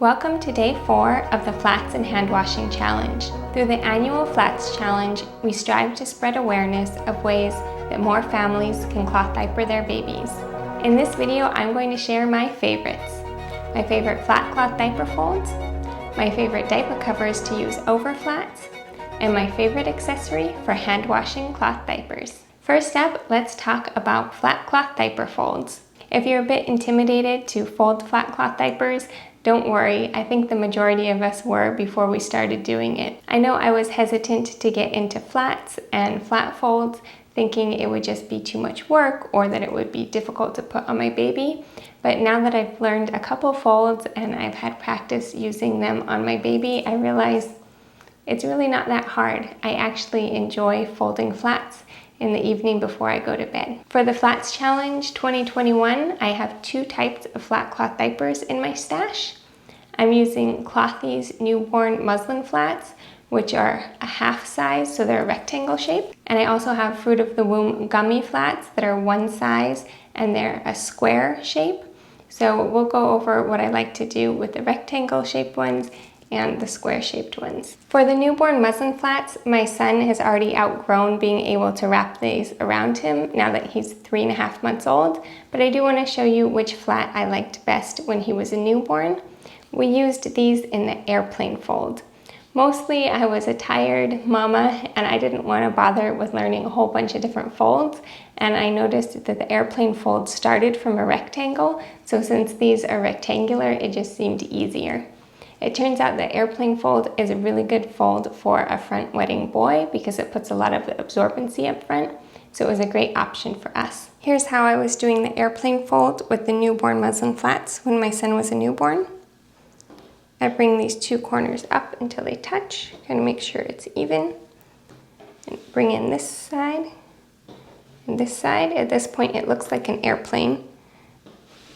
Welcome to day 4 of the Flats and Handwashing Challenge. Through the annual Flats Challenge, we strive to spread awareness of ways that more families can cloth diaper their babies. In this video, I'm going to share my favorites. My favorite flat cloth diaper folds, my favorite diaper covers to use over flats, and my favorite accessory for hand washing cloth diapers. First up, let's talk about flat cloth diaper folds. If you're a bit intimidated to fold flat cloth diapers, don't worry, I think the majority of us were before we started doing it. I know I was hesitant to get into flats and flat folds, thinking it would just be too much work or that it would be difficult to put on my baby. But now that I've learned a couple folds and I've had practice using them on my baby, I realize it's really not that hard. I actually enjoy folding flats in the evening before I go to bed. For the Flats Challenge 2021, I have 2 types of flat cloth diapers in my stash. I'm using Clothy's newborn muslin flats, which are a half size, so they're a rectangle shape. And I also have Fruit of the Womb gummy flats that are 1 size and they're a square shape. So we'll go over what I like to do with the rectangle shaped ones and the square shaped ones. For the newborn muslin flats, my son has already outgrown being able to wrap these around him now that he's 3.5 months old, but I do want to show you which flat I liked best when he was a newborn. We used these in the airplane fold. Mostly I was a tired mama and I didn't want to bother with learning a whole bunch of different folds, and I noticed that the airplane fold started from a rectangle, so since these are rectangular, it just seemed easier. It turns out the airplane fold is a really good fold for a front wetting boy because it puts a lot of absorbency up front, so it was a great option for us. Here's how I was doing the airplane fold with the newborn muslin flats when my son was a newborn. I bring these 2 corners up until they touch, kind of make sure it's even, and bring in this side and this side. At this point it looks like an airplane.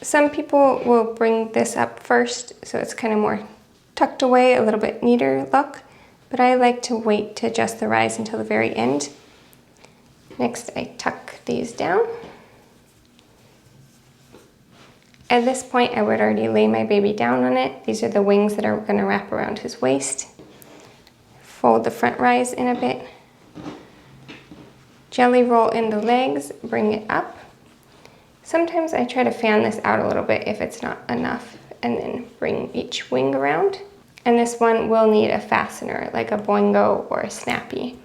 Some people will bring this up first so it's kind of more tucked away, a little bit neater look, but I like to wait to adjust the rise until the very end. Next, I tuck these down. At this point, I would already lay my baby down on it. These are the wings that are going to wrap around his waist. Fold the front rise in a bit. Jelly roll in the legs, bring it up. Sometimes I try to fan this out a little bit if it's not enough, and then bring each wing around. And this one will need a fastener, like a boingo or a snappy,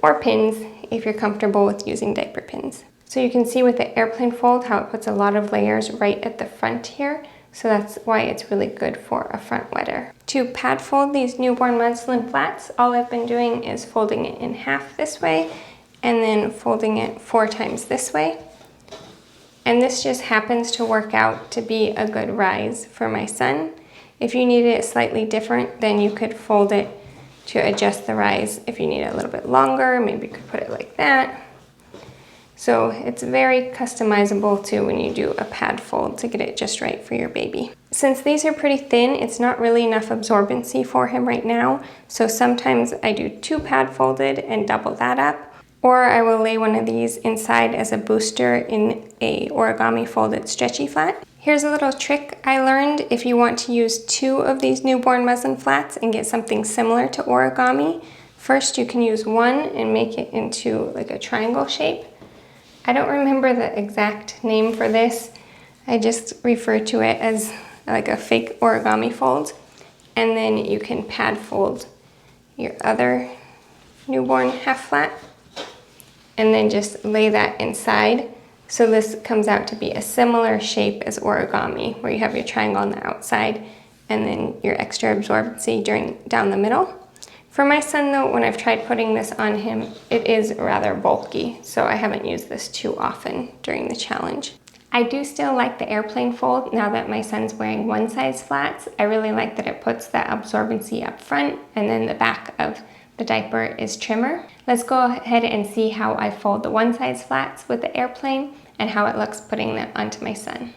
or pins if you're comfortable with using diaper pins. So you can see with the airplane fold how it puts a lot of layers right at the front here, so that's why it's really good for a front wetter. To pad fold these newborn muslin flats, all I've been doing is folding it in half this way, and then folding it 4 times this way. And this just happens to work out to be a good rise for my son. If you needed it slightly different, then you could fold it to adjust the rise. If you need it a little bit longer, maybe you could put it like that. So it's very customizable too when you do a pad fold to get it just right for your baby. Since these are pretty thin, it's not really enough absorbency for him right now. So sometimes I do 2 pad folded and double that up. Or I will lay one of these inside as a booster in a origami folded stretchy flat. Here's a little trick I learned if you want to use 2 of these newborn muslin flats and get something similar to origami. First, you can use 1 and make it into like a triangle shape. I don't remember the exact name for this. I just refer to it as like a fake origami fold. And then you can pad fold your other newborn half flat, and then just lay that inside. So this comes out to be a similar shape as origami, where you have your triangle on the outside and then your extra absorbency down the middle. For my son though, when I've tried putting this on him, it is rather bulky, so I haven't used this too often during the challenge. I do still like the airplane fold now that my son's wearing 1 size flats. I really like that it puts that absorbency up front, and then the back of the diaper is trimmer. Let's go ahead and see how I fold the 1 size flats with the airplane and how it looks putting them onto my son.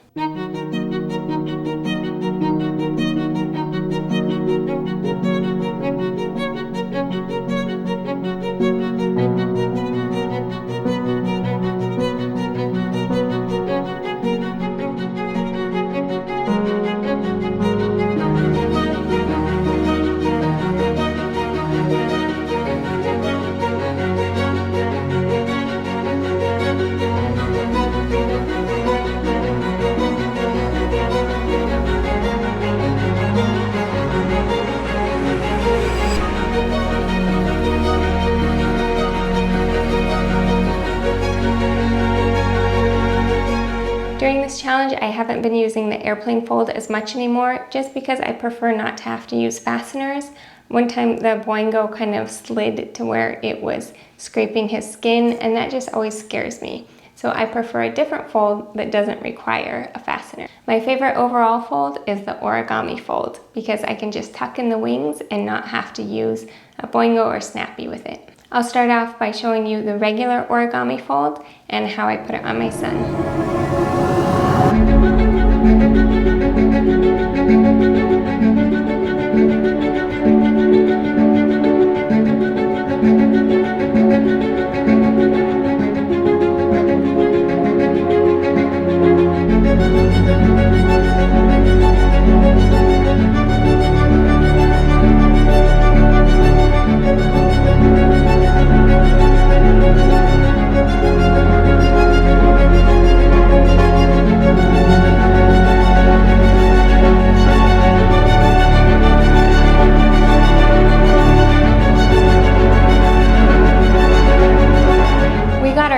challenge, I haven't been using the airplane fold as much anymore, just because I prefer not to have to use fasteners. One time the Boingo kind of slid to where it was scraping his skin, and that just always scares me. So I prefer a different fold that doesn't require a fastener. My favorite overall fold is the origami fold, because I can just tuck in the wings and not have to use a Boingo or Snappy with it. I'll start off by showing you the regular origami fold and how I put it on my son.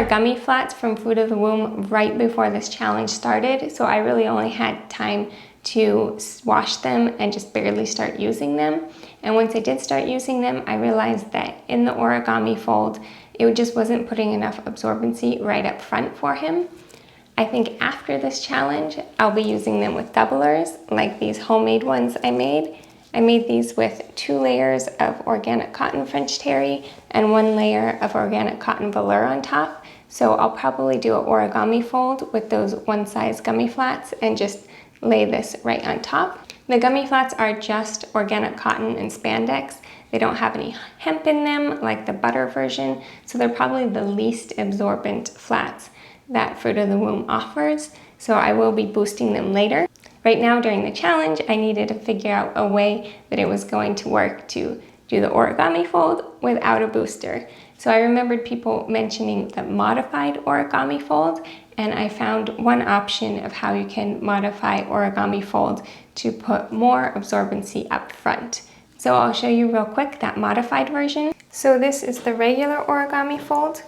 Gummy flats from Food of the Womb right before this challenge started, so I really only had time to wash them and just barely start using them. And once I did start using them, I realized that in the origami fold, it just wasn't putting enough absorbency right up front for him. I think after this challenge, I'll be using them with doublers, like these homemade ones I made. I made these with 2 layers of organic cotton French terry and 1 layer of organic cotton velour on top. So I'll probably do an origami fold with those one size gummy flats and just lay this right on top. The gummy flats are just organic cotton and spandex. They don't have any hemp in them like the butter version, so they're probably the least absorbent flats that Fruit of the Womb offers. So I will be boosting them later. Right now during the challenge, I needed to figure out a way that it was going to work to do the origami fold without a booster. So I remembered people mentioning the modified origami fold, and I found one option of how you can modify origami fold to put more absorbency up front. So I'll show you real quick that modified version. So this is the regular origami fold.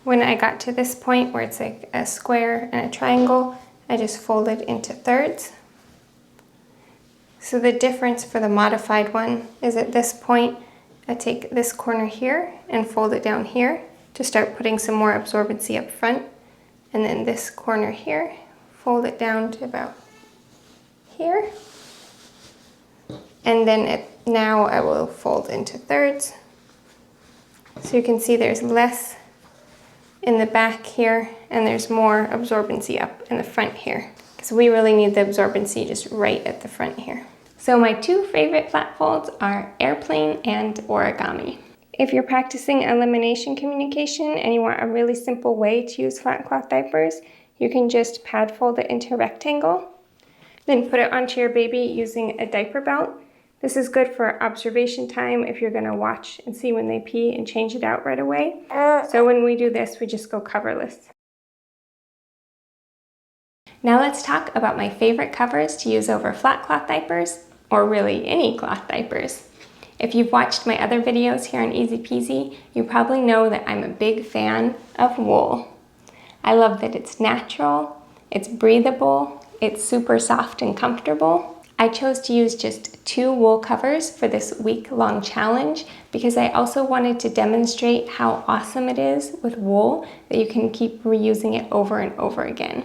When I got to this point where it's like a square and a triangle, I just fold it into thirds. So the difference for the modified one is at this point, I take this corner here and fold it down here to start putting some more absorbency up front. And then this corner here, fold it down to about here. And then now I will fold into thirds. So you can see there's less in the back here, and there's more absorbency up in the front here, because we really need the absorbency just right at the front here. So my 2 favorite flat folds are airplane and origami. If you're practicing elimination communication and you want a really simple way to use flat cloth diapers, you can just pad fold it into a rectangle, then put it onto your baby using a diaper belt. This is good for observation time if you're going to watch and see when they pee and change it out right away. So when we do this, we just go coverless. Now let's talk about my favorite covers to use over flat cloth diapers, or really any cloth diapers. If you've watched my other videos here on Easy Peasy, you probably know that I'm a big fan of wool. I love that it's natural, it's breathable, it's super soft and comfortable. I chose to use just 2 wool covers for this week-long challenge because I also wanted to demonstrate how awesome it is with wool that you can keep reusing it over and over again.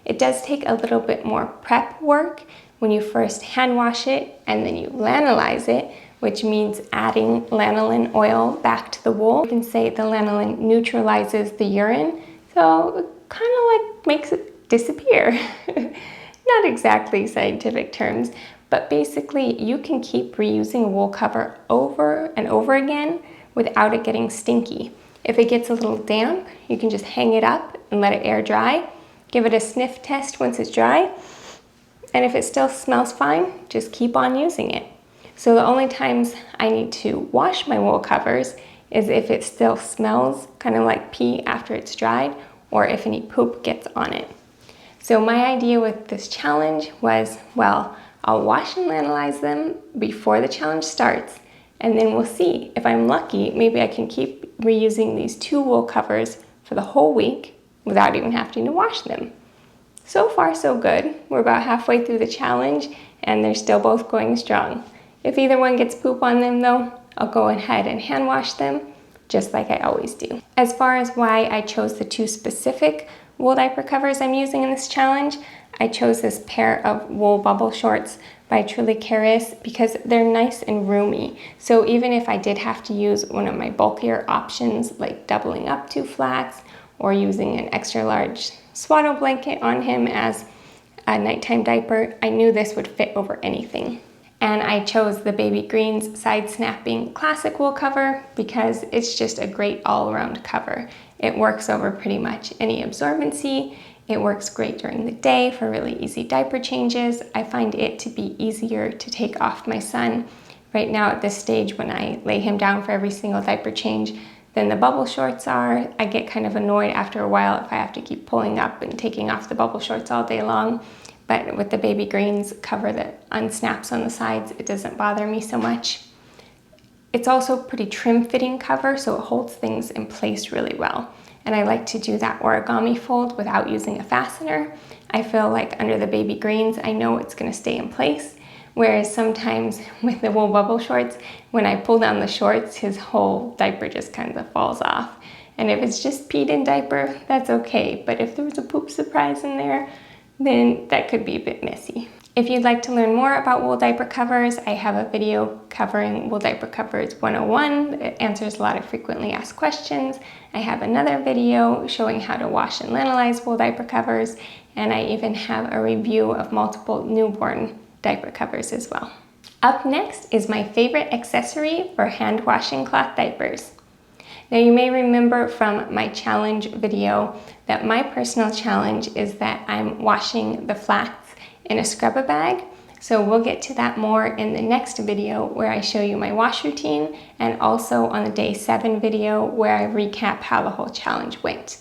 It does take a little bit more prep work when you first hand wash it and then you lanolize it, which means adding lanolin oil back to the wool. You can say the lanolin neutralizes the urine, so it kind of like makes it disappear. Not exactly scientific terms, but basically you can keep reusing a wool cover over and over again without it getting stinky. If it gets a little damp, you can just hang it up and let it air dry. Give it a sniff test once it's dry, and if it still smells fine, just keep on using it. So the only times I need to wash my wool covers is if it still smells kind of like pee after it's dried, or if any poop gets on it. So my idea with this challenge was, well, I'll wash and lanolize them before the challenge starts, and then we'll see. If I'm lucky, maybe I can keep reusing these 2 wool covers for the whole week without even having to wash them. So far, so good. We're about halfway through the challenge and they're still both going strong. If either one gets poop on them though, I'll go ahead and hand wash them, just like I always do. As far as why I chose the two specific wool diaper covers I'm using in this challenge, I chose this pair of wool bubble shorts by Truly Caris because they're nice and roomy. So even if I did have to use one of my bulkier options, like doubling up two flats or using an extra large swaddle blanket on him as a nighttime diaper, I knew this would fit over anything. And I chose the Baby Greens side snapping classic wool cover because it's just a great all-around cover. It works over pretty much any absorbency. It works great during the day for really easy diaper changes. I find it to be easier to take off my son right now at this stage when I lay him down for every single diaper change than the bubble shorts are. I get kind of annoyed after a while if I have to keep pulling up and taking off the bubble shorts all day long. But with the Baby Greens cover that unsnaps on the sides, it doesn't bother me so much. It's also pretty trim fitting cover, so it holds things in place really well. And I like to do that origami fold without using a fastener. I feel like under the Baby Greens, I know it's gonna stay in place. Whereas sometimes with the wool bubble shorts, when I pull down the shorts, his whole diaper just kind of falls off. And if it's just peed in diaper, that's okay. But if there was a poop surprise in there, then that could be a bit messy. If you'd like to learn more about wool diaper covers, I have a video covering wool diaper covers 101. It answers a lot of frequently asked questions. I have another video showing how to wash and lanolize wool diaper covers, and I even have a review of multiple newborn diaper covers as well. Up next is my favorite accessory for hand washing cloth diapers. Now you may remember from my challenge video that my personal challenge is that I'm washing the flats in a scrubber bag. So we'll get to that more in the next video where I show you my wash routine, and also on the day 7 video where I recap how the whole challenge went.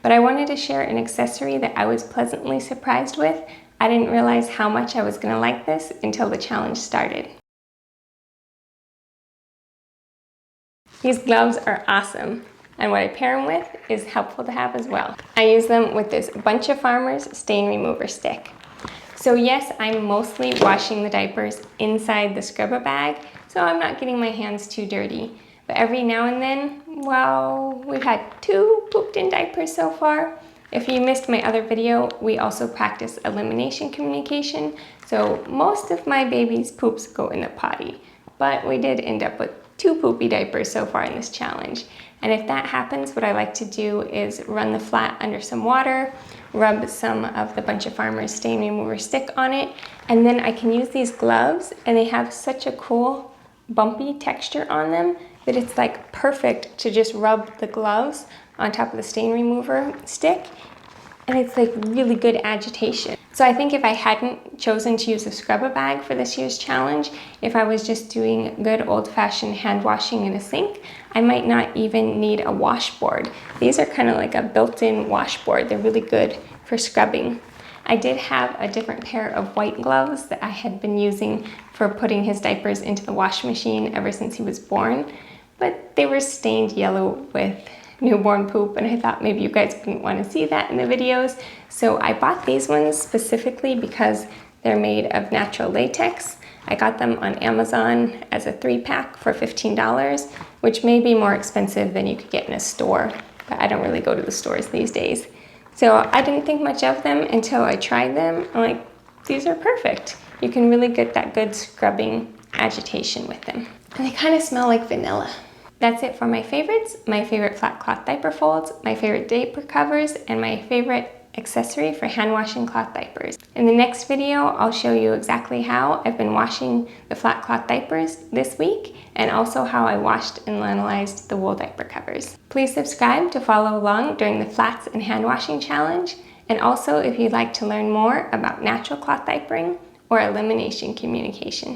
But I wanted to share an accessory that I was pleasantly surprised with. I didn't realize how much I was gonna like this until the challenge started. These gloves are awesome, and what I pair them with is helpful to have as well. I use them with this Bunch of Farmers stain remover stick. So yes, I'm mostly washing the diapers inside the scrubber bag, so I'm not getting my hands too dirty. But every now and then, well, we've had 2 pooped in diapers so far. If you missed my other video, we also practice elimination communication. So most of my baby's poops go in the potty, but we did end up with 2 poopy diapers so far in this challenge. And if that happens, what I like to do is run the flat under some water, rub some of the Bunch of Farmers stain remover stick on it, and then I can use these gloves, and they have such a cool bumpy texture on them that it's like perfect to just rub the gloves on top of the stain remover stick, and it's like really good agitation. So I think if I hadn't chosen to use a scrubber bag for this year's challenge, if I was just doing good old-fashioned hand washing in a sink, I might not even need a washboard. These are kind of like a built-in washboard. They're really good for scrubbing. I did have a different pair of white gloves that I had been using for putting his diapers into the wash machine ever since he was born, but they were stained yellow with newborn poop, and I thought maybe you guys wouldn't want to see that in the videos. So I bought these ones specifically because they're made of natural latex. I got them on Amazon as a 3-pack for $15, which may be more expensive than you could get in a store, but I don't really go to the stores these days. So I didn't think much of them until I tried them. I'm like, these are perfect. You can really get that good scrubbing agitation with them. And they kind of smell like vanilla. That's it for my favorites, my favorite flat cloth diaper folds, my favorite diaper covers, and my favorite accessory for hand washing cloth diapers. In the next video, I'll show you exactly how I've been washing the flat cloth diapers this week, and also how I washed and lanolized the wool diaper covers. Please subscribe to follow along during the Flats and Hand Washing Challenge, and also if you'd like to learn more about natural cloth diapering or elimination communication.